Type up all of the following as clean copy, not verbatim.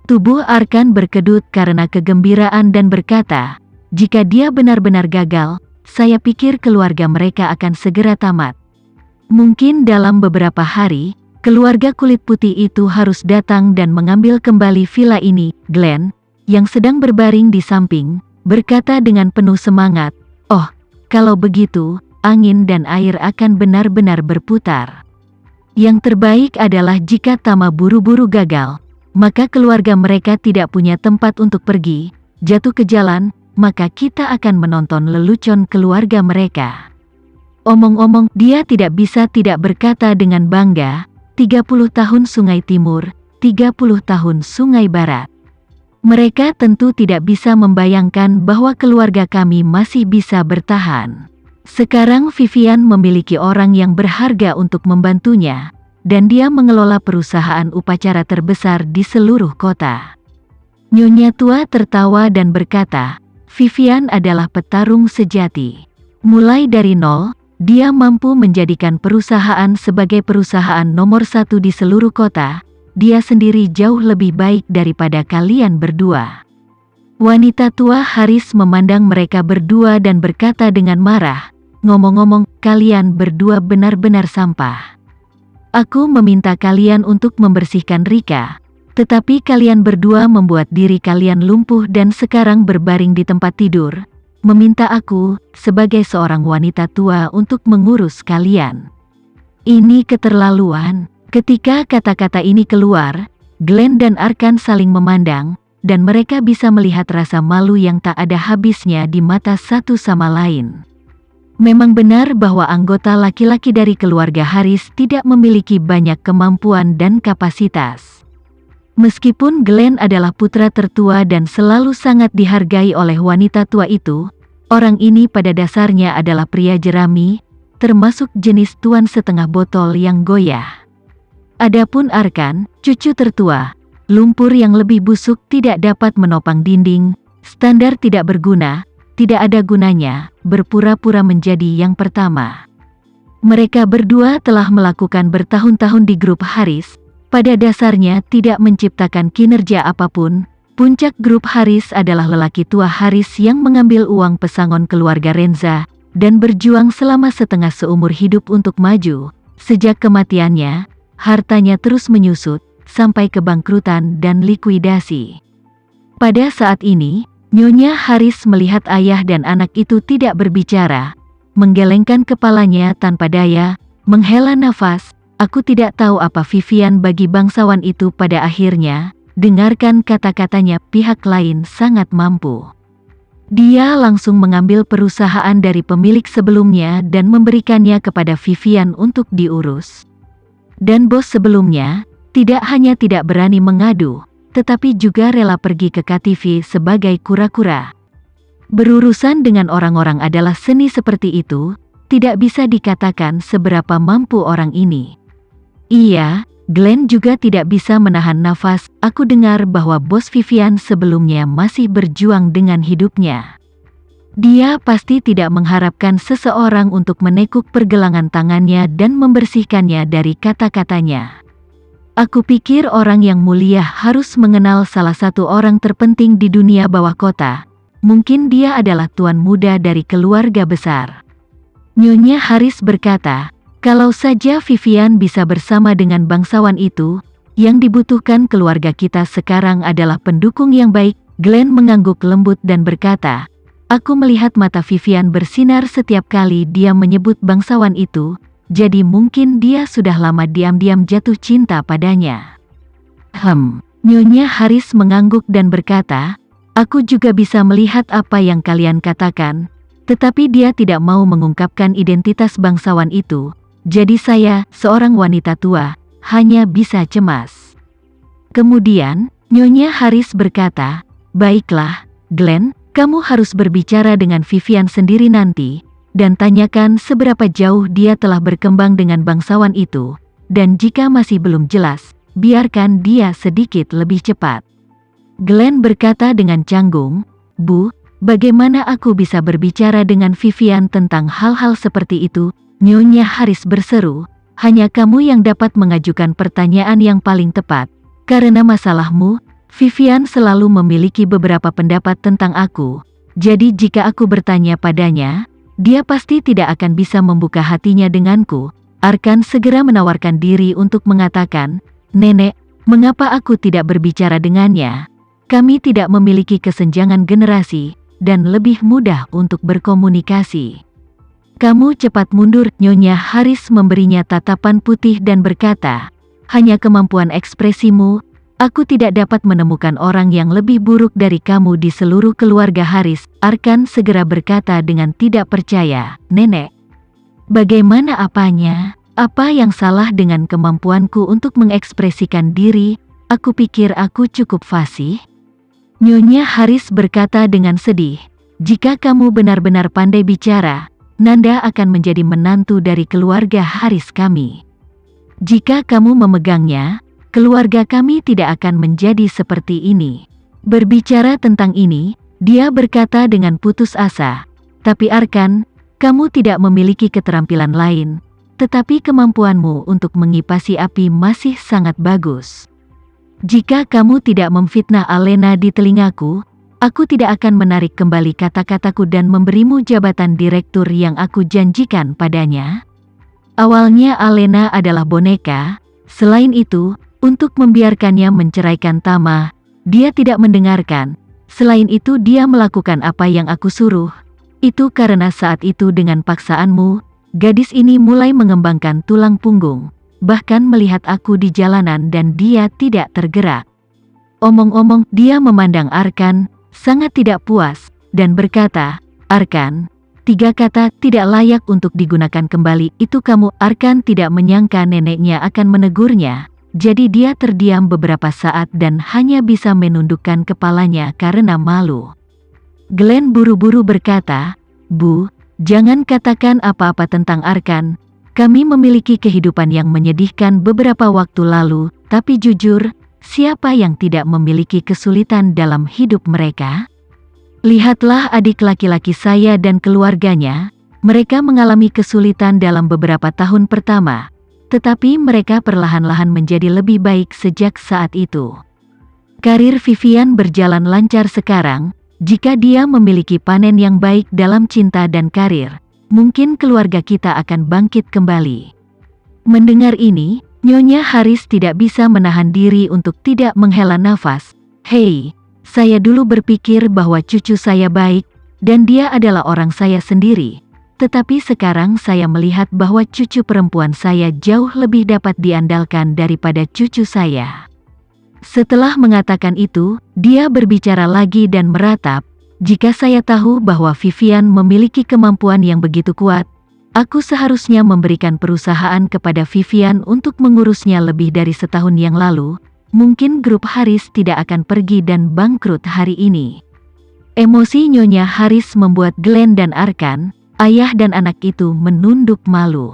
Tubuh Arkan berkedut karena kegembiraan dan berkata, jika dia benar-benar gagal, saya pikir keluarga mereka akan segera tamat. Mungkin dalam beberapa hari, keluarga kulit putih itu harus datang dan mengambil kembali villa ini. Glenn, yang sedang berbaring di samping, berkata dengan penuh semangat, oh, kalau begitu, angin dan air akan benar-benar berputar. Yang terbaik adalah jika Tama buru-buru gagal, maka keluarga mereka tidak punya tempat untuk pergi, jatuh ke jalan, maka kita akan menonton lelucon keluarga mereka. Omong-omong, dia tidak bisa tidak berkata dengan bangga, 30 tahun Sungai Timur, 30 tahun Sungai Barat. Mereka tentu tidak bisa membayangkan bahwa keluarga kami masih bisa bertahan. Sekarang Vivian memiliki orang yang berharga untuk membantunya, dan dia mengelola perusahaan upacara terbesar di seluruh kota. Nyonya tua tertawa dan berkata, Vivian adalah petarung sejati. Mulai dari nol, dia mampu menjadikan perusahaan sebagai perusahaan nomor 1 di seluruh kota. Dia sendiri jauh lebih baik daripada kalian berdua. Wanita tua Haris memandang mereka berdua dan berkata dengan marah, ngomong-ngomong, kalian berdua benar-benar sampah. Aku meminta kalian untuk membersihkan Rika, tetapi kalian berdua membuat diri kalian lumpuh dan sekarang berbaring di tempat tidur, meminta aku, sebagai seorang wanita tua untuk mengurus kalian. Ini keterlaluan. Ketika kata-kata ini keluar, Glenn dan Arkan saling memandang, dan mereka bisa melihat rasa malu yang tak ada habisnya di mata satu sama lain. Memang benar bahwa anggota laki-laki dari keluarga Haris tidak memiliki banyak kemampuan dan kapasitas. Meskipun Glenn adalah putra tertua dan selalu sangat dihargai oleh wanita tua itu, orang ini pada dasarnya adalah pria jerami, termasuk jenis tuan setengah botol yang goyah. Adapun Arkan, cucu tertua, lumpur yang lebih busuk tidak dapat menopang dinding, standar tidak berguna, tidak ada gunanya, berpura-pura menjadi yang pertama. Mereka berdua telah melakukan bertahun-tahun di grup Haris, pada dasarnya tidak menciptakan kinerja apapun. Puncak grup Haris adalah lelaki tua Haris yang mengambil uang pesangon keluarga Renza, dan berjuang selama setengah seumur hidup untuk maju. Sejak kematiannya, hartanya terus menyusut, sampai kebangkrutan dan likuidasi. Pada saat ini, Nyonya Haris melihat ayah dan anak itu tidak berbicara, menggelengkan kepalanya tanpa daya, menghela nafas. Aku tidak tahu apa Vivian bagi bangsawan itu pada akhirnya, dengarkan kata-katanya, pihak lain sangat mampu. Dia langsung mengambil perusahaan dari pemilik sebelumnya dan memberikannya kepada Vivian untuk diurus. Dan bos sebelumnya, tidak hanya tidak berani mengadu, tetapi juga rela pergi ke KTV sebagai kura-kura. Berurusan dengan orang-orang adalah seni seperti itu, tidak bisa dikatakan seberapa mampu orang ini. Iya, Glenn juga tidak bisa menahan nafas. Aku dengar bahwa bos Vivian sebelumnya masih berjuang dengan hidupnya. Dia pasti tidak mengharapkan seseorang untuk menekuk pergelangan tangannya dan membersihkannya dari kata-katanya. Aku pikir orang yang mulia harus mengenal salah satu orang terpenting di dunia bawah kota. Mungkin dia adalah tuan muda dari keluarga besar. Nyonya Haris berkata, kalau saja Vivian bisa bersama dengan bangsawan itu, yang dibutuhkan keluarga kita sekarang adalah pendukung yang baik. Glenn mengangguk lembut dan berkata, aku melihat mata Vivian bersinar setiap kali dia menyebut bangsawan itu, jadi mungkin dia sudah lama diam-diam jatuh cinta padanya. Nyonya Haris mengangguk dan berkata, aku juga bisa melihat apa yang kalian katakan, tetapi dia tidak mau mengungkapkan identitas bangsawan itu, jadi saya, seorang wanita tua, hanya bisa cemas. Kemudian, Nyonya Haris berkata, baiklah, Glenn, kamu harus berbicara dengan Vivian sendiri nanti, dan tanyakan seberapa jauh dia telah berkembang dengan bangsawan itu, dan jika masih belum jelas, biarkan dia sedikit lebih cepat. Glenn berkata dengan canggung, Bu, bagaimana aku bisa berbicara dengan Vivian tentang hal-hal seperti itu? Nyonya Haris berseru, hanya kamu yang dapat mengajukan pertanyaan yang paling tepat, karena masalahmu, Vivian selalu memiliki beberapa pendapat tentang aku, jadi jika aku bertanya padanya, dia pasti tidak akan bisa membuka hatinya denganku. Arkan segera menawarkan diri untuk mengatakan, "Nenek, mengapa aku tidak berbicara dengannya? Kami tidak memiliki kesenjangan generasi, dan lebih mudah untuk berkomunikasi." "Kamu cepat mundur," Nyonya Haris memberinya tatapan putih dan berkata, "Hanya kemampuan ekspresimu. Aku tidak dapat menemukan orang yang lebih buruk dari kamu di seluruh keluarga Haris." Arkan segera berkata dengan tidak percaya, "Nenek, bagaimana apanya? Apa yang salah dengan kemampuanku untuk mengekspresikan diri? Aku pikir aku cukup fasih." Nyonya Haris berkata dengan sedih, "Jika kamu benar-benar pandai bicara, Nanda akan menjadi menantu dari keluarga Haris kami. Jika kamu memegangnya, keluarga kami tidak akan menjadi seperti ini." Berbicara tentang ini, dia berkata dengan putus asa, "Tapi Arkan, kamu tidak memiliki keterampilan lain, tetapi kemampuanmu untuk mengipasi api masih sangat bagus. Jika kamu tidak memfitnah Alena di telingaku, aku tidak akan menarik kembali kata-kataku dan memberimu jabatan direktur yang aku janjikan padanya." Awalnya Alena adalah boneka, selain itu, untuk membiarkannya menceraikan Tama, dia tidak mendengarkan. Selain itu dia melakukan apa yang aku suruh. Itu karena saat itu dengan paksaanmu, gadis ini mulai mengembangkan tulang punggung, bahkan melihat aku di jalanan dan dia tidak tergerak. Omong-omong, dia memandang Arkan, sangat tidak puas, dan berkata, "Arkan, 3 kata tidak layak untuk digunakan kembali itu kamu." Arkan tidak menyangka neneknya akan menegurnya, jadi dia terdiam beberapa saat dan hanya bisa menundukkan kepalanya karena malu. Glenn buru-buru berkata, "Bu, jangan katakan apa-apa tentang Arkan. Kami memiliki kehidupan yang menyedihkan beberapa waktu lalu, tapi jujur, siapa yang tidak memiliki kesulitan dalam hidup mereka? Lihatlah adik laki-laki saya dan keluarganya, mereka mengalami kesulitan dalam beberapa tahun pertama, tetapi mereka perlahan-lahan menjadi lebih baik sejak saat itu. Karir Vivian berjalan lancar sekarang. Jika dia memiliki panen yang baik dalam cinta dan karir, mungkin keluarga kita akan bangkit kembali." Mendengar ini, Nyonya Haris tidak bisa menahan diri untuk tidak menghela nafas. "Hei, saya dulu berpikir bahwa cucu saya baik, dan dia adalah orang saya sendiri. Tetapi sekarang saya melihat bahwa cucu perempuan saya jauh lebih dapat diandalkan daripada cucu saya." Setelah mengatakan itu, dia berbicara lagi dan meratap, "Jika saya tahu bahwa Vivian memiliki kemampuan yang begitu kuat, aku seharusnya memberikan perusahaan kepada Vivian untuk mengurusnya lebih dari setahun yang lalu. Mungkin grup Haris tidak akan pergi dan bangkrut hari ini." Emosi Nyonya Haris membuat Glenn dan Arkan, ayah dan anak itu, menunduk malu.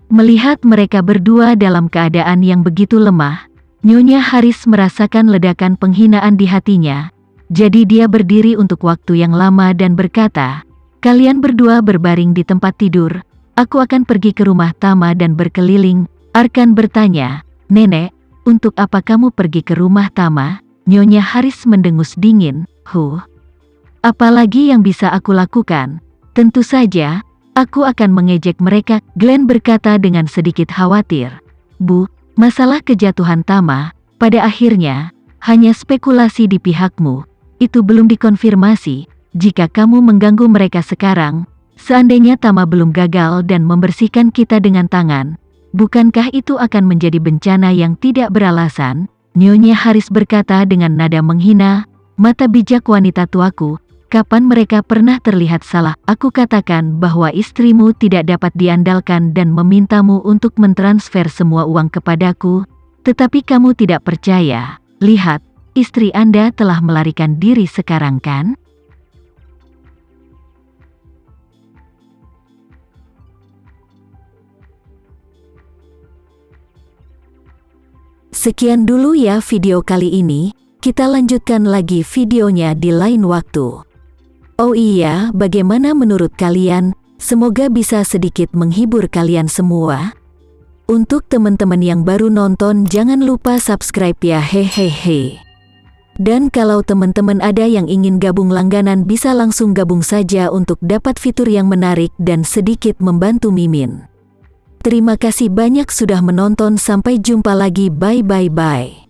Melihat mereka berdua dalam keadaan yang begitu lemah, Nyonya Haris merasakan ledakan penghinaan di hatinya, jadi dia berdiri untuk waktu yang lama dan berkata, "Kalian berdua berbaring di tempat tidur, aku akan pergi ke rumah Tama dan berkeliling." Arkan bertanya, "Nenek, untuk apa kamu pergi ke rumah Tama?" Nyonya Haris mendengus dingin, "Apalagi yang bisa aku lakukan? Tentu saja, aku akan mengejek mereka." Glenn berkata dengan sedikit khawatir, "Bu, masalah kejatuhan Tama, pada akhirnya, hanya spekulasi di pihakmu, itu belum dikonfirmasi. Jika kamu mengganggu mereka sekarang, seandainya Tama belum gagal dan membersihkan kita dengan tangan, bukankah itu akan menjadi bencana yang tidak beralasan?" Nyonya Haris berkata dengan nada menghina, "Mata bijak wanita tuaku, kapan mereka pernah terlihat salah? Aku katakan bahwa istrimu tidak dapat diandalkan dan memintamu untuk mentransfer semua uang kepadaku, tetapi kamu tidak percaya. Lihat, istri Anda telah melarikan diri sekarang kan?" Sekian dulu ya video kali ini, kita lanjutkan lagi videonya di lain waktu. Oh iya, bagaimana menurut kalian? Semoga bisa sedikit menghibur kalian semua. Untuk teman-teman yang baru nonton, jangan lupa subscribe ya, hehehe. Dan kalau teman-teman ada yang ingin gabung langganan bisa langsung gabung saja untuk dapat fitur yang menarik dan sedikit membantu Mimin. Terima kasih banyak sudah menonton, sampai jumpa lagi, bye.